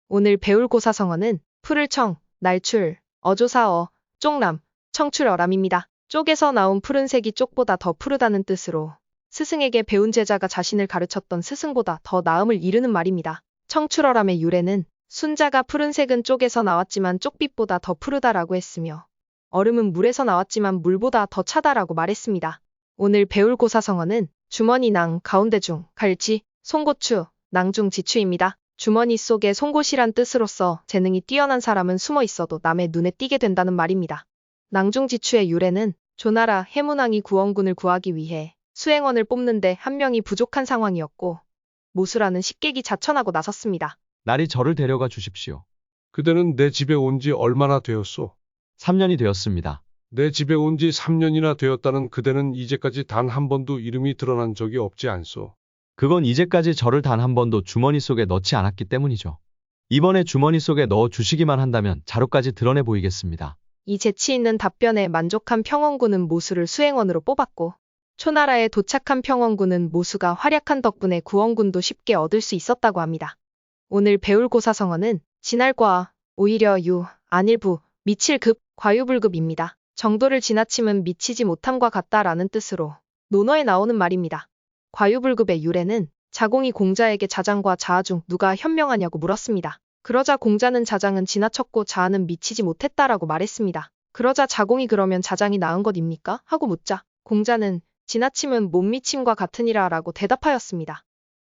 오늘 배울 고사성어는 푸를청, 날출, 어조사어, 쪽남, 청출어람입니다. 쪽에서 나온 푸른색이 쪽보다 더 푸르다는 뜻으로 스승에게 배운 제자가 자신을 가르쳤던 스승보다 더 나음을 이르는 말입니다. 청출어람의 유래는 순자가 푸른색은 쪽에서 나왔지만 쪽빛보다 더 푸르다라고 했으며 얼음은 물에서 나왔지만 물보다 더 차다라고 말했습니다. 오늘 배울 고사성어는 주머니 낭, 가운데 중, 갈지, 송고추, 낭중 지추입니다. 주머니 속에 송곳이란 뜻으로서 재능이 뛰어난 사람은 숨어 있어도 남의 눈에 띄게 된다는 말입니다. 낭중지추의 유래는 조나라 해문왕이 구원군을 구하기 위해 수행원을 뽑는데 한 명이 부족한 상황이었고 모수라는 식객이 자천하고 나섰습니다. 날이 저를 데려가 주십시오. 그대는 내 집에 온 지 얼마나 되었소? 3년이 되었습니다. 내 집에 온 지 3년이나 되었다는 그대는 이제까지 단 한 번도 이름이 드러난 적이 없지 않소? 그건 이제까지 저를 단 한 번도 주머니 속에 넣지 않았기 때문이죠. 이번에 주머니 속에 넣어 주시기만 한다면 자루까지 드러내 보이겠습니다. 이 재치 있는 답변에 만족한 평원군은 모수를 수행원으로 뽑았고 초나라에 도착한 평원군은 모수가 활약한 덕분에 구원군도 쉽게 얻을 수 있었다고 합니다. 오늘 배울 고사성어는 지날과, 오히려 유, 안일부, 미칠급, 과유불급입니다. 정도를 지나침은 미치지 못함과 같다라는 뜻으로 논어에 나오는 말입니다. 과유불급의 유래는 자공이 공자에게 자장과 자아 중 누가 현명하냐고 물었습니다. 그러자 공자는 자장은 지나쳤고 자아는 미치지 못했다라고 말했습니다. 그러자 자공이 그러면 자장이 나은 것입니까? 하고 묻자 공자는 지나침은 못 미침과 같으니라 라고 대답하였습니다.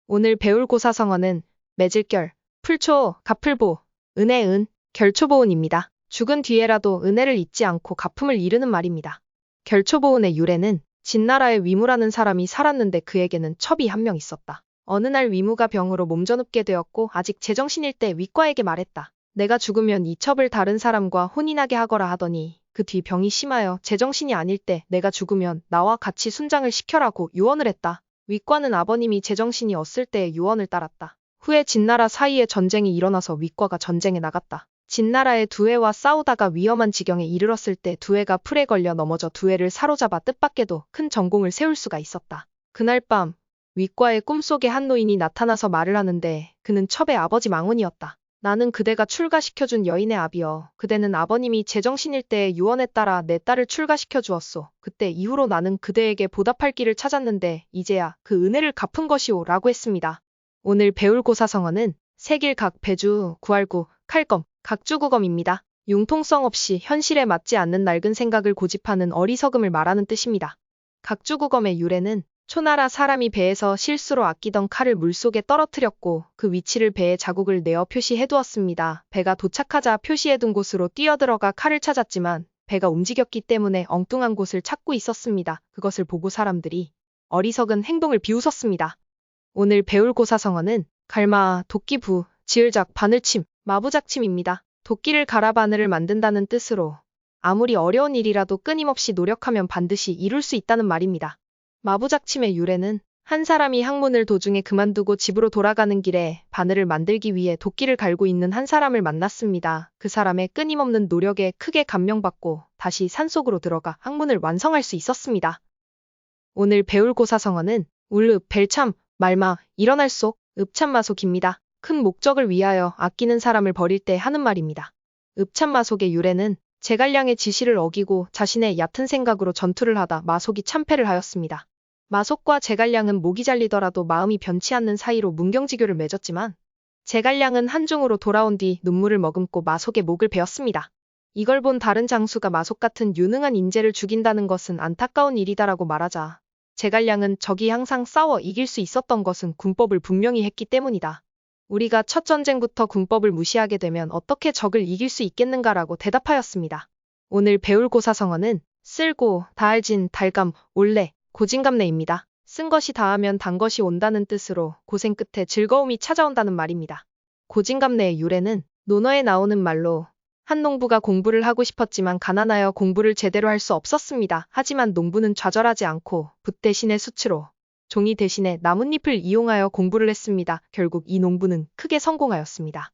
오늘 배울 고사성어는 매질결, 풀초, 가풀보, 은혜은, 결초보은입니다. 죽은 뒤에라도 은혜를 잊지 않고 가품을 이르는 말입니다. 결초보은의 유래는 진나라에 위무라는 사람이 살았는데 그에게는 첩이 한 명 있었다. 어느 날 위무가 병으로 몸져눕게 되었고 아직 제정신일 때 위과에게 말했다. 내가 죽으면 이 첩을 다른 사람과 혼인하게 하거라 하더니 그 뒤 병이 심하여 제정신이 아닐 때 내가 죽으면 나와 같이 순장을 시켜라고 유언을 했다. 위과는 아버님이 제정신이 없을 때의 유언을 따랐다. 후에 진나라 사이에 전쟁이 일어나서 위과가 전쟁에 나갔다. 진나라의 두해와 싸우다가 위험한 지경에 이르렀을 때 두해가 풀에 걸려 넘어져 두해를 사로잡아 뜻밖에도 큰 전공을 세울 수가 있었다. 그날 밤 위과의 꿈속에 한 노인이 나타나서 말을 하는데 그는 첩의 아버지 망원이었다. 나는 그대가 출가시켜준 여인의 아비여. 그대는 아버님이 제정신일 때의 유언에 따라 내 딸을 출가시켜 주었소. 그때 이후로 나는 그대에게 보답할 길을 찾았는데 이제야 그 은혜를 갚은 것이오 라고 했습니다. 오늘 배울 고사성어는 세길각, 배주, 구할구, 칼검, 각주구검입니다. 융통성 없이 현실에 맞지 않는 낡은 생각을 고집하는 어리석음을 말하는 뜻입니다. 각주구검의 유래는 초나라 사람이 배에서 실수로 아끼던 칼을 물속에 떨어뜨렸고 그 위치를 배에 자국을 내어 표시해두었습니다. 배가 도착하자 표시해둔 곳으로 뛰어들어가 칼을 찾았지만 배가 움직였기 때문에 엉뚱한 곳을 찾고 있었습니다. 그것을 보고 사람들이 어리석은 행동을 비웃었습니다. 오늘 배울 고사성어는 갈마, 도끼부, 지을작, 바늘침, 마부작침입니다. 도끼를 갈아 바늘을 만든다는 뜻으로 아무리 어려운 일이라도 끊임없이 노력하면 반드시 이룰 수 있다는 말입니다. 마부작침의 유래는 한 사람이 학문을 도중에 그만두고 집으로 돌아가는 길에 바늘을 만들기 위해 도끼를 갈고 있는 한 사람을 만났습니다. 그 사람의 끊임없는 노력에 크게 감명받고 다시 산속으로 들어가 학문을 완성할 수 있었습니다. 오늘 배울 고사성어는 울읍, 벨참, 말마, 일어날 속, 읍참마속입니다. 큰 목적을 위하여 아끼는 사람을 버릴 때 하는 말입니다. 읍참마속의 유래는 제갈량의 지시를 어기고 자신의 얕은 생각으로 전투를 하다 마속이 참패를 하였습니다. 마속과 제갈량은 목이 잘리더라도 마음이 변치 않는 사이로 문경지교를 맺었지만 제갈량은 한중으로 돌아온 뒤 눈물을 머금고 마속의 목을 베었습니다. 이걸 본 다른 장수가 마속 같은 유능한 인재를 죽인다는 것은 안타까운 일이다라고 말하자 제갈량은 적이 항상 싸워 이길 수 있었던 것은 군법을 분명히 했기 때문이다. 우리가 첫 전쟁부터 군법을 무시하게 되면 어떻게 적을 이길 수 있겠는가라고 대답하였습니다. 오늘 배울 고사성어는 쓸고, 다알진, 달감, 올래, 고진감래입니다. 쓴 것이 다하면 단 것이 온다는 뜻으로 고생 끝에 즐거움이 찾아온다는 말입니다. 고진감래의 유래는 논어에 나오는 말로 한 농부가 공부를 하고 싶었지만 가난하여 공부를 제대로 할 수 없었습니다. 하지만 농부는 좌절하지 않고 붓 대신에 수치로 종이 대신에 나뭇잎을 이용하여 공부를 했습니다. 결국 이 농부는 크게 성공하였습니다.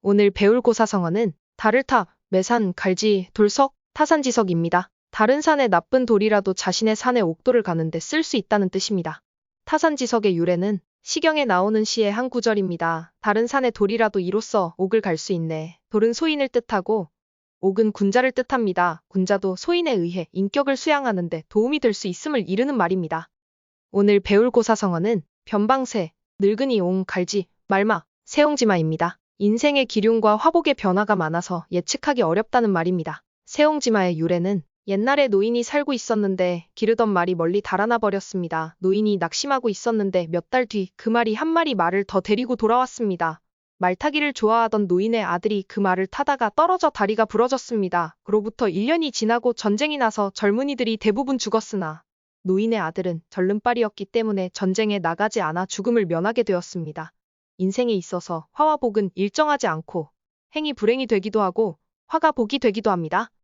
오늘 배울 고사성어는 다를타, 매산, 갈지, 돌석, 타산지석입니다. 다른 산에 나쁜 돌이라도 자신의 산에 옥돌을 가는데 쓸 수 있다는 뜻입니다. 타산지석의 유래는 시경에 나오는 시의 한 구절입니다. 다른 산의 돌이라도 이로써 옥을 갈 수 있네. 돌은 소인을 뜻하고 옥은 군자를 뜻합니다. 군자도 소인에 의해 인격을 수양하는데 도움이 될 수 있음을 이르는 말입니다. 오늘 배울 고사성어는 변방세, 늙은이 옹, 갈지, 말마, 세옹지마입니다. 인생의 기륭과 화복의 변화가 많아서 예측하기 어렵다는 말입니다. 세옹지마의 유래는 옛날에 노인이 살고 있었는데 기르던 말이 멀리 달아나 버렸습니다. 노인이 낙심하고 있었는데 몇 달 뒤 그 말이 한 마리 말을 더 데리고 돌아왔습니다. 말타기를 좋아하던 노인의 아들이 그 말을 타다가 떨어져 다리가 부러졌습니다. 그로부터 1년이 지나고 전쟁이 나서 젊은이들이 대부분 죽었으나 노인의 아들은 절름발이었기 때문에 전쟁에 나가지 않아 죽음을 면하게 되었습니다. 인생에 있어서 화와 복은 일정하지 않고 행이 불행이 되기도 하고 화가 복이 되기도 합니다.